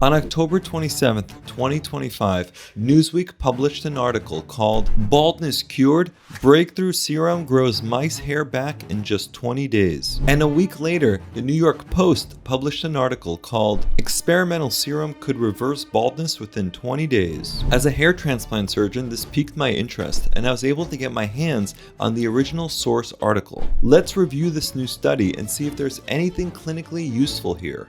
On October 27, 2025, Newsweek published an article called "Baldness Cured? Breakthrough Serum Grows Mice Hair Back in Just 20 Days." And a week later, the New York Post published an article called "Experimental Serum Could Reverse Baldness Within 20 Days." As a hair transplant surgeon, this piqued my interest, and I was able to get my hands on the original source article. Let's review this new study and see if there's anything clinically useful here.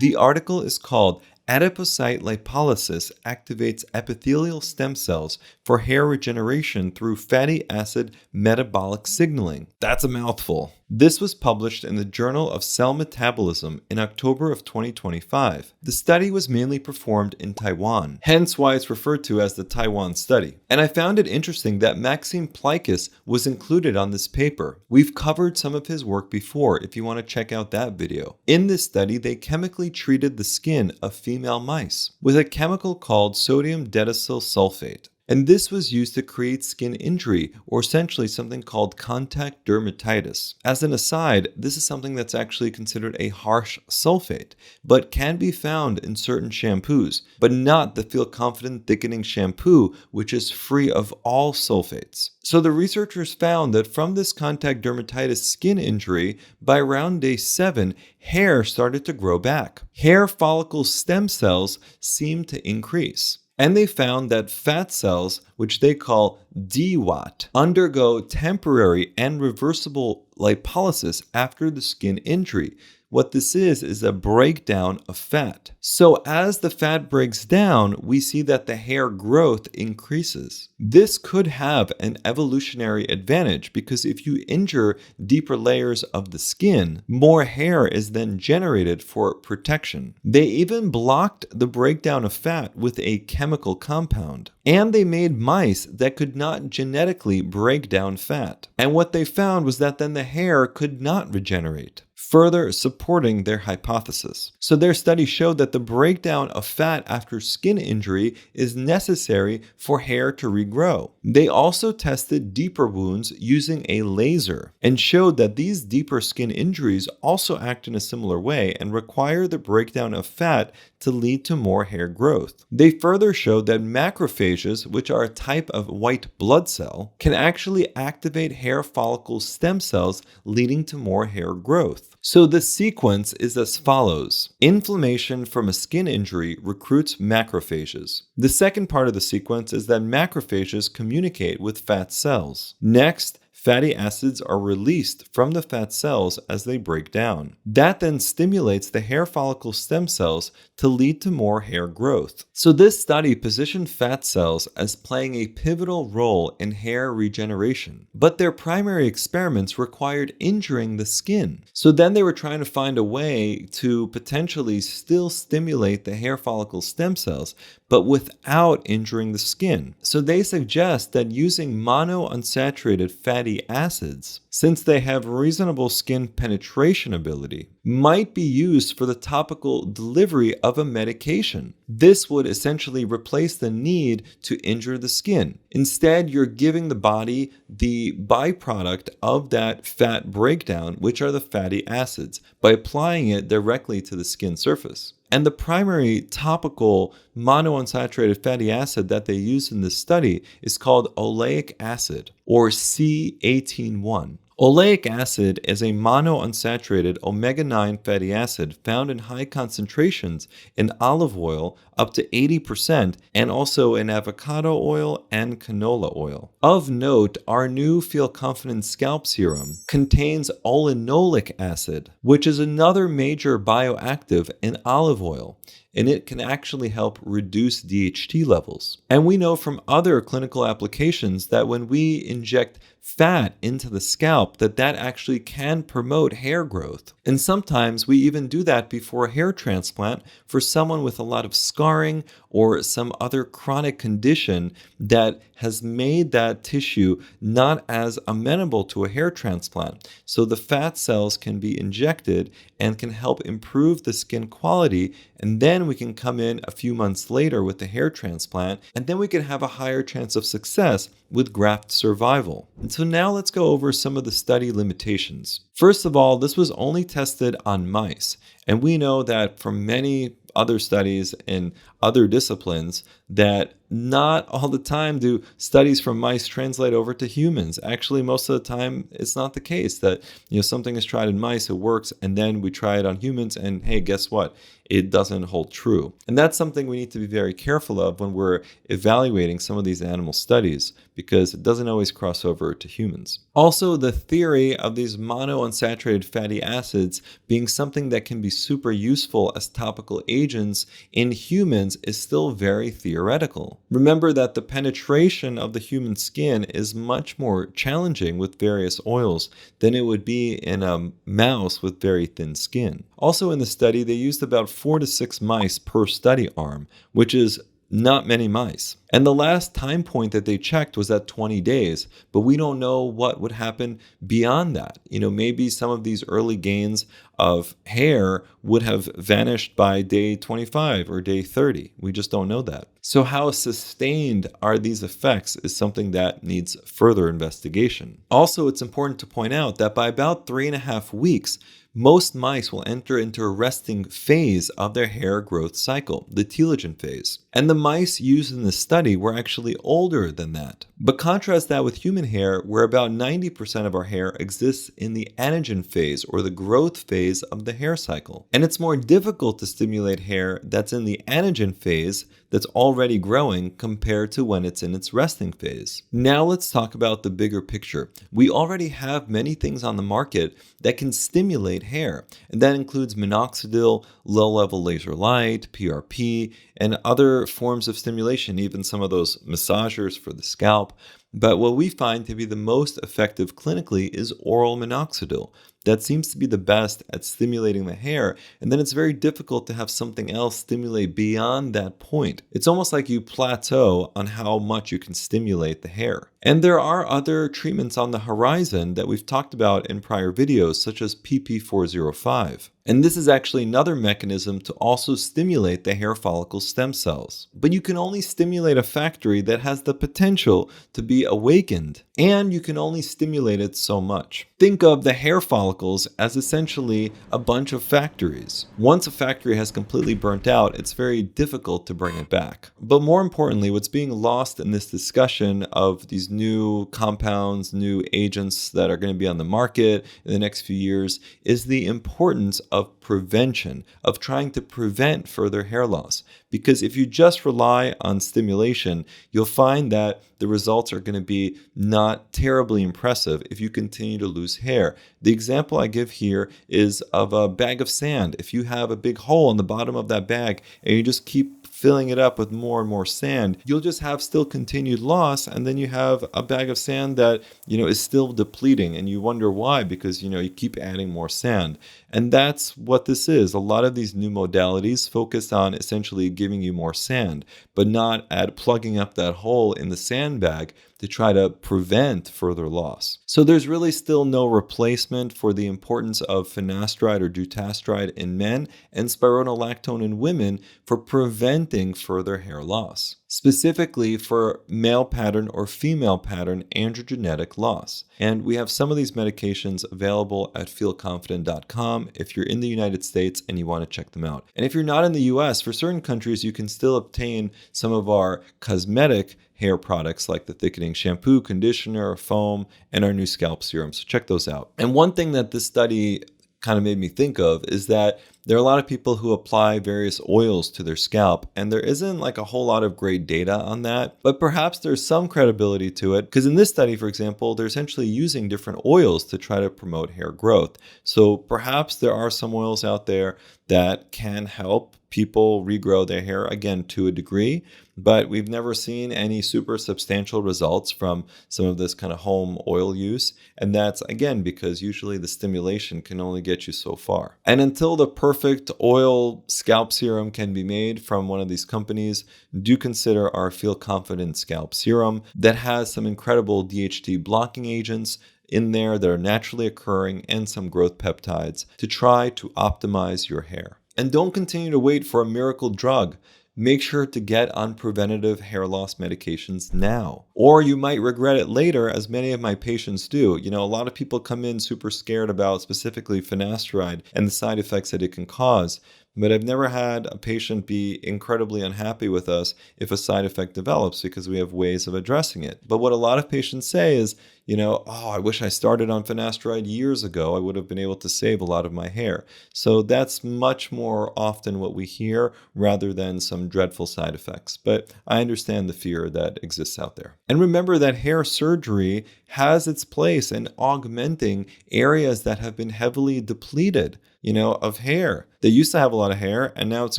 The article is called "Adipocyte lipolysis activates epithelial stem cells for hair regeneration through fatty acid metabolic signaling." That's a mouthful. This was published in the Journal of Cell Metabolism in October of 2025. The study was mainly performed in Taiwan, hence why it's referred to as the Taiwan study. And I found it interesting that Maxime Plikus was included on this paper. We've covered some of his work before if you want to check out that video. In this study, they chemically treated the skin of female mice with a chemical called sodium dedasyl sulfate. And this was used to create skin injury, or essentially something called contact dermatitis. As an aside, this is something that's actually considered a harsh sulfate, but can be found in certain shampoos, but not the Feel Confident Thickening Shampoo, which is free of all sulfates. So the researchers found that from this contact dermatitis skin injury, by around day 7, hair started to grow back. Hair follicle stem cells seemed to increase. And they found that fat cells, which they call DWAT, undergo temporary and reversible lipolysis after the skin injury. What this is a breakdown of fat. So as the fat breaks down, we see that the hair growth increases. This could have an evolutionary advantage because if you injure deeper layers of the skin, more hair is then generated for protection. They even blocked the breakdown of fat with a chemical compound. And they made mice that could not genetically break down fat. And what they found was that then the hair could not regenerate, further supporting their hypothesis. So their study showed that the breakdown of fat after skin injury is necessary for hair to regrow. They also tested deeper wounds using a laser and showed that these deeper skin injuries also act in a similar way and require the breakdown of fat to lead to more hair growth. They further showed that macrophages, which are a type of white blood cell, can actually activate hair follicle stem cells, leading to more hair growth. So the sequence is as follows. Inflammation from a skin injury recruits macrophages. The second part of the sequence is that macrophages communicate with fat cells. Next, fatty acids are released from the fat cells as they break down. That then stimulates the hair follicle stem cells to lead to more hair growth. So this study positioned fat cells as playing a pivotal role in hair regeneration, but their primary experiments required injuring the skin. So then they were trying to find a way to potentially still stimulate the hair follicle stem cells, but without injuring the skin. So they suggest that using monounsaturated fatty acids, since they have reasonable skin penetration ability, might be used for the topical delivery of a medication. This would essentially replace the need to injure the skin. Instead, you're giving the body the byproduct of that fat breakdown, which are the fatty acids, by applying it directly to the skin surface. And the primary topical monounsaturated fatty acid that they used in this study is called oleic acid, or C18-1. Oleic acid is a monounsaturated omega-9 fatty acid found in high concentrations in olive oil, up to 80%, and also in avocado oil and canola oil. Of note, our new Feel Confident Scalp Serum contains olenolic acid, which is another major bioactive in olive oil, and it can actually help reduce DHT levels. And we know from other clinical applications that when we inject fat into the scalp, that actually can promote hair growth. And sometimes we even do that before a hair transplant for someone with a lot of scarring or some other chronic condition that has made that tissue not as amenable to a hair transplant. So the fat cells can be injected and can help improve the skin quality, and then we can come in a few months later with the hair transplant, and then we can have a higher chance of success with graft survival. And so now let's go over some of the study limitations. First of all, this was only tested on mice. And we know that from many other studies in other disciplines that not all the time do studies from mice translate over to humans. Actually, most of the time, it's not the case that something is tried in mice, it works, and then we try it on humans, and hey, guess what? It doesn't hold true. And that's something we need to be very careful of when we're evaluating some of these animal studies, because it doesn't always cross over to humans. Also, the theory of these monounsaturated fatty acids being something that can be super useful as topical agents in humans is still very theoretical. Remember that the penetration of the human skin is much more challenging with various oils than it would be in a mouse with very thin skin. Also in the study, they used about 4 to 6 mice per study arm, which is not many mice. And the last time point that they checked was at 20 days, but we don't know what would happen beyond that. Maybe some of these early gains of hair would have vanished by day 25 or day 30. We just don't know that. So how sustained are these effects is something that needs further investigation. Also, it's important to point out that by about 3.5 weeks, most mice will enter into a resting phase of their hair growth cycle, the telogen phase. And the mice used in the study were actually older than that. But contrast that with human hair, where about 90% of our hair exists in the anagen phase, or the growth phase of the hair cycle. And it's more difficult to stimulate hair that's in the anagen phase that's already growing compared to when it's in its resting phase. Now let's talk about the bigger picture. We already have many things on the market that can stimulate hair, and that includes minoxidil, low-level laser light, PRP, and other forms of stimulation, even some of those massagers for the scalp. But what we find to be the most effective clinically is oral minoxidil. That seems to be the best at stimulating the hair, and then it's very difficult to have something else stimulate beyond that point. It's almost like you plateau on how much you can stimulate the hair. And there are other treatments on the horizon that we've talked about in prior videos, such as PP405. And this is actually another mechanism to also stimulate the hair follicle stem cells. But you can only stimulate a factory that has the potential to be awakened, and you can only stimulate it so much. Think of the hair follicles as essentially a bunch of factories. Once a factory has completely burnt out, it's very difficult to bring it back. But more importantly, what's being lost in this discussion of these new compounds, new agents that are going to be on the market in the next few years is the importance of prevention, of trying to prevent further hair loss. Because if you just rely on stimulation, you'll find that the results are going to be not terribly impressive if you continue to lose hair. The example I give here is of a bag of sand. If you have a big hole in the bottom of that bag and you just keep filling it up with more and more sand, you'll just have still continued loss, and then you have a bag of sand that is still depleting, and you wonder why, because you keep adding more sand. And that's what this is. A lot of these new modalities focus on essentially giving you more sand, but not at plugging up that hole in the sandbag to try to prevent further loss. So there's really still no replacement for the importance of finasteride or dutasteride in men and spironolactone in women for preventing further hair loss, specifically for male pattern or female pattern androgenetic loss. And we have some of these medications available at feelconfident.com if you're in the United States and you want to check them out. And if you're not in the US, for certain countries, you can still obtain some of our cosmetic hair products like the thickening shampoo, conditioner, foam, and our new scalp serum. So check those out. And one thing that this study kind of made me think of is that there are a lot of people who apply various oils to their scalp, and there isn't like a whole lot of great data on that, but perhaps there's some credibility to it, because in this study, for example, they're essentially using different oils to try to promote hair growth. So perhaps there are some oils out there that can help people regrow their hair, again, to a degree, but we've never seen any super substantial results from some of this kind of home oil use. And that's, again, because usually the stimulation can only get you so far. And until the perfect oil scalp serum can be made from one of these companies, do consider our Feel Confident scalp serum that has some incredible DHT blocking agents in there that are naturally occurring and some growth peptides to try to optimize your hair. And don't continue to wait for a miracle drug. Make sure to get on preventative hair loss medications now, or you might regret it later, as many of my patients do. A lot of people come in super scared about specifically finasteride and the side effects that it can cause. But I've never had a patient be incredibly unhappy with us if a side effect develops because we have ways of addressing it. But what a lot of patients say is, oh, I wish I started on finasteride years ago. I would have been able to save a lot of my hair. So that's much more often what we hear rather than some dreadful side effects. But I understand the fear that exists out there. And remember that hair surgery has its place in augmenting areas that have been heavily depleted, of hair. They used to have a lot of hair and now it's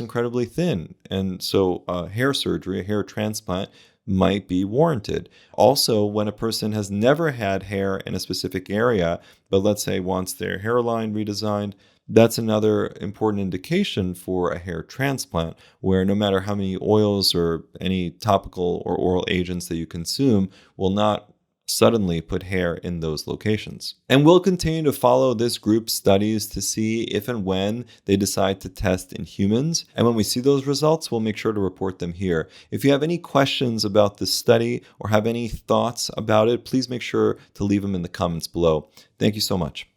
incredibly thin. And so hair surgery, a hair transplant, might be warranted. Also, when a person has never had hair in a specific area, but let's say wants their hairline redesigned, that's another important indication for a hair transplant, where no matter how many oils or any topical or oral agents that you consume will not suddenly put hair in those locations. And we'll continue to follow this group's studies to see if and when they decide to test in humans. And when we see those results, we'll make sure to report them here. If you have any questions about this study or have any thoughts about it, please make sure to leave them in the comments below. Thank you so much.